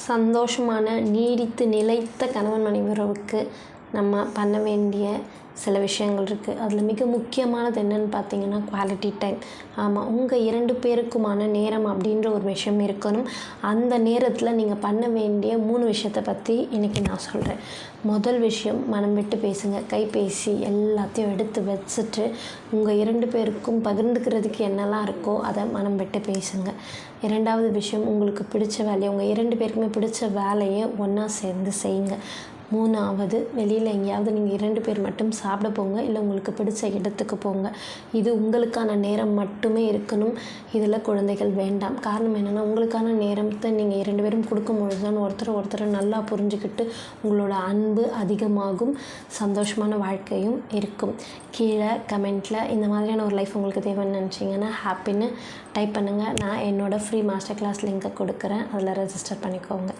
சந்தோஷமான நீடித்து நிலைத்த கணவன் மனைவி உறவுக்கு நம்ம பண்ண வேண்டிய சில விஷயங்கள் இருக்குது. அதில் மிக முக்கியமானது என்னென்னு பார்த்தீங்கன்னா குவாலிட்டி டைம். ஆமாம், உங்கள் 2 பேருக்குமான நேரம் அப்படின்ற ஒரு விஷயம் இருக்கணும். அந்த நேரத்தில் நீங்கள் பண்ண வேண்டிய 3 விஷயத்தை பற்றி இன்றைக்கி நான் சொல்கிறேன். முதல் விஷயம், மனம் விட்டு பேசுங்க. கைபேசி எல்லாத்தையும் எடுத்து வச்சுட்டு உங்கள் 2 பேருக்கும் பகிர்ந்துக்கிறதுக்கு என்னெல்லாம் இருக்கோ அதை மனம் விட்டு பேசுங்க. 2வது விஷயம், உங்களுக்கு பிடிச்ச வேலையை, உங்கள் 2 பேருக்குமே பிடிச்ச வேலையை ஒன்றா சேர்ந்து செய்யுங்க. 3வது, வெளியில் எங்கேயாவது நீங்கள் 2 பேர் மட்டும் சாப்பிட போங்க, இல்லை உங்களுக்கு பிடிச்ச இடத்துக்கு போங்க. இது உங்களுக்கான நேரம் மட்டுமே இருக்கணும். இதில் குழந்தைகள் வேண்டாம். காரணம் என்னென்னா, உங்களுக்கான நேரத்தை நீங்கள் 2 பேரும் கொடுக்கும்பொழுது தான் ஒருத்தரை நல்லா புரிஞ்சுக்கிட்டு உங்களோட அன்பு அதிகமாகும், சந்தோஷமான வாழ்க்கையும் இருக்கும். கீழே கமெண்ட்டில் இந்த மாதிரியான ஒரு லைஃப் உங்களுக்கு தேவைன்னு நினச்சிங்கன்னா ஹாப்பின்னு டைப் பண்ணுங்கள். நான் என்னோடய ஃப்ரீ மாஸ்டர் கிளாஸ் லிங்கை கொடுக்குறேன், அதில் ரெஜிஸ்டர் பண்ணிக்கோங்க.